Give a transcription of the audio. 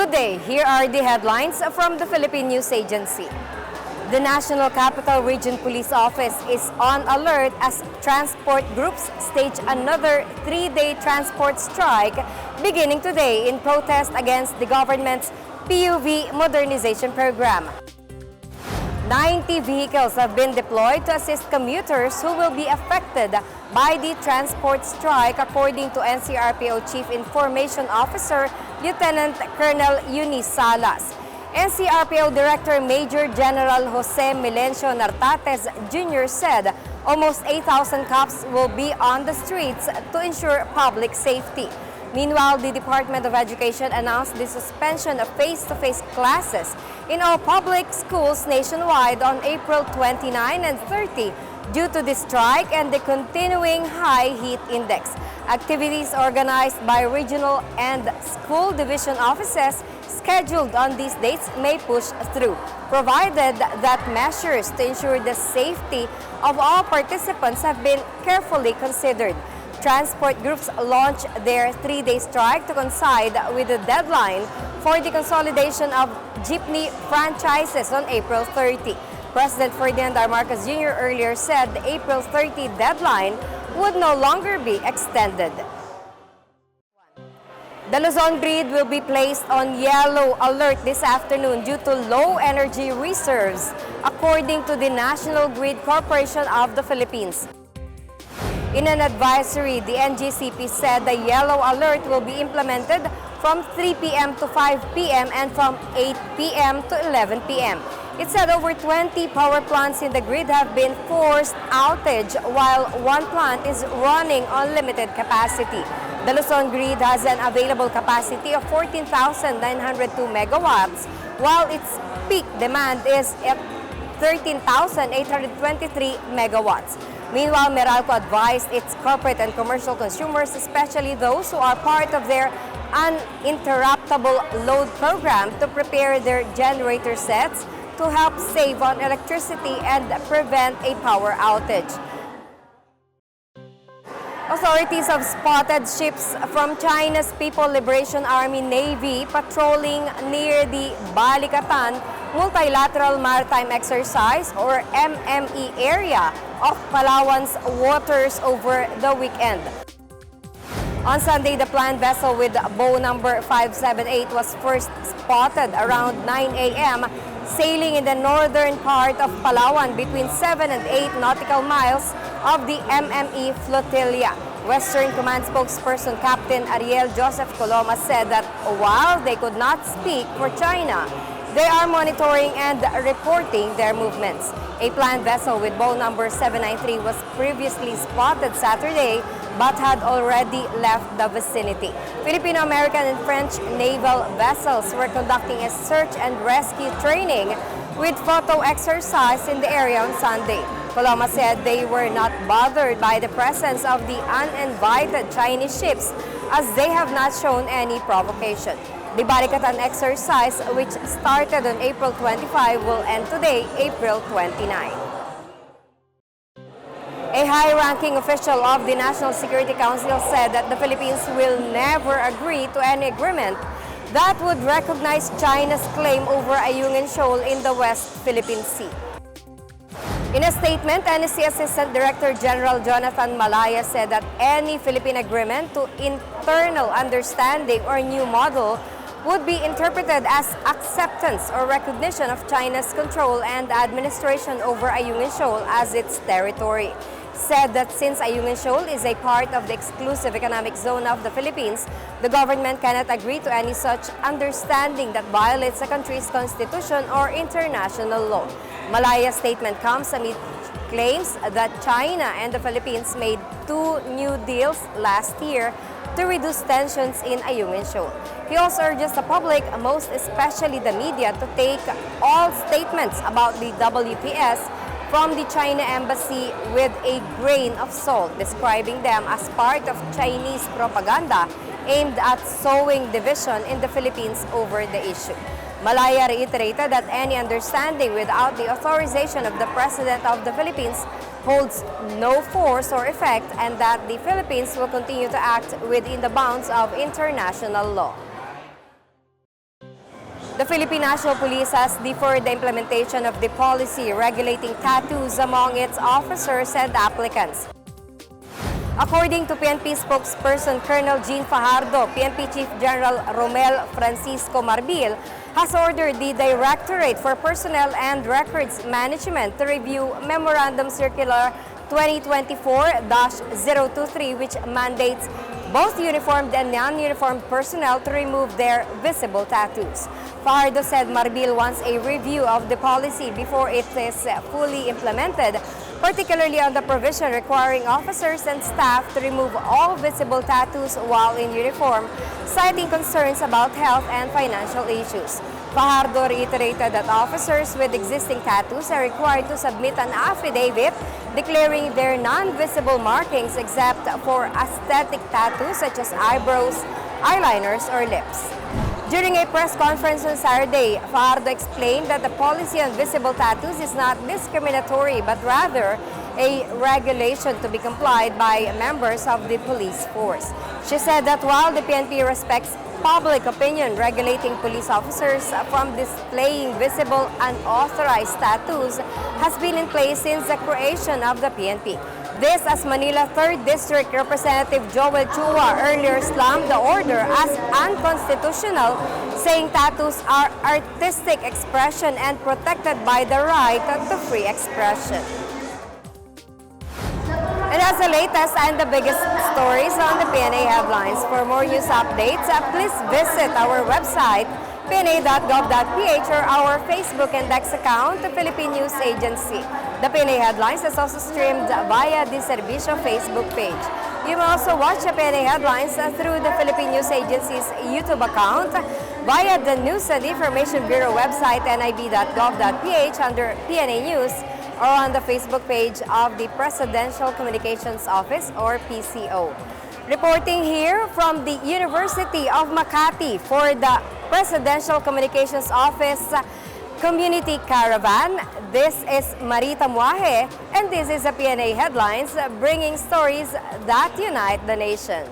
Good day. Here are the headlines from the Philippine News Agency. The National Capital Region Police Office is on alert as transport groups stage another 3-day transport strike beginning today in protest against the government's PUV modernization program. 90 vehicles have been deployed to assist commuters who will be affected by the transport strike, according to NCRPO Chief Information Officer Lieutenant Colonel Eunice Salas. NCRPO Director Major General Jose Milencio Nartates Jr. said almost 8,000 cops will be on the streets to ensure public safety. Meanwhile, the Department of Education announced the suspension of face-to-face classes in all public schools nationwide on April 29 and 30 due to the strike and the continuing high heat index. Activities organized by regional and school division offices scheduled on these dates may push through, provided that measures to ensure the safety of all participants have been carefully considered. Transport groups launched their 3-day strike to coincide with the deadline for the consolidation of jeepney franchises on April 30. President Ferdinand R. Marcos Jr. earlier said the April 30 deadline would no longer be extended. The Luzon Grid will be placed on yellow alert this afternoon due to low energy reserves, according to the National Grid Corporation of the Philippines. In an advisory, the NGCP said the yellow alert will be implemented from 3 p.m. to 5 p.m. and from 8 p.m. to 11 p.m. It said over 20 power plants in the grid have been forced outage while one plant is running on limited capacity. The Luzon Grid has an available capacity of 14,902 megawatts, while its peak demand is at 13,823 megawatts. Meanwhile, Meralco advised its corporate and commercial consumers, especially those who are part of their uninterruptible load program, to prepare their generator sets to help save on electricity and prevent a power outage. Authorities have spotted ships from China's People Liberation Army Navy patrolling near the Balikatan Multilateral Maritime Exercise or MME area of Palawan's waters over the weekend. On Sunday, the planned vessel with bow number 578 was first spotted around 9 a.m. sailing in the northern part of Palawan between 7 and 8 nautical miles of the MME flotilla. Western Command spokesperson Captain Ariel Joseph Coloma said that while they could not speak for China, they are monitoring and reporting their movements. A planned vessel with bow number 793 was previously spotted Saturday but had already left the vicinity. Filipino-American and French naval vessels were conducting a search and rescue training with photo exercise in the area on Sunday. Coloma said they were not bothered by the presence of the uninvited Chinese ships as they have not shown any provocation. The Balikatan exercise, which started on April 25, will end today, April 29. A high-ranking official of the National Security Council said that the Philippines will never agree to any agreement that would recognize China's claim over Ayungin Shoal in the West Philippine Sea. In a statement, NSC Assistant Director General Jonathan Malaya said that any Philippine agreement to internal understanding or new model would be interpreted as acceptance or recognition of China's control and administration over Ayungin Shoal as its territory. Said that since Ayungin Shoal is a part of the exclusive economic zone of the Philippines, the government cannot agree to any such understanding that violates the country's constitution or international law. Malaya's statement comes amid claims that China and the Philippines made 2 new deals last year to reduce tensions in Ayungin Shoal. He also urges the public, most especially the media, to take all statements about the WPS from the China Embassy with a grain of salt, describing them as part of Chinese propaganda aimed at sowing division in the Philippines over the issue. Malaya reiterated that any understanding without the authorization of the President of the Philippines holds no force or effect and that the Philippines will continue to act within the bounds of international law. The Philippine National Police has deferred the implementation of the policy regulating tattoos among its officers and applicants. According to PNP spokesperson Colonel Jean Fajardo, PNP Chief General Romel Francisco Marbil has ordered the Directorate for Personnel and Records Management to review Memorandum Circular 2024-023, which mandates both uniformed and non-uniformed personnel to remove their visible tattoos. Fajardo said Marbil wants a review of the policy before it is fully implemented, particularly on the provision requiring officers and staff to remove all visible tattoos while in uniform, citing concerns about health and financial issues. Fajardo reiterated that officers with existing tattoos are required to submit an affidavit declaring their non-visible markings except for aesthetic tattoos such as eyebrows, eyeliners, or lips. During a press conference on Saturday, Fajardo explained that the policy on visible tattoos is not discriminatory but rather a regulation to be complied by members of the police force. She said that while the PNP respects public opinion regulating police officers from displaying visible unauthorized tattoos has been in place since the creation of the PNP. This as Manila 3rd District Representative Joel Chua earlier slammed the order as unconstitutional, saying tattoos are artistic expression and protected by the right to free expression. And that's the latest and the biggest stories on the Pna Headlines. For more news updates, please visit our website, pna.gov.ph, or our Facebook and X account, the Philippine News Agency. The Pna Headlines is also streamed via the Servicio Facebook page. You may also watch the Pna Headlines through the Philippine News Agency's YouTube account, via the News and Information Bureau website, nib.gov.ph under PNA News, or on the Facebook page of the Presidential Communications Office, or PCO. Reporting here from the University of Makati for the Presidential Communications Office Community Caravan, this is Marita Muaje, and this is the PNA Headlines, bringing stories that unite the nation.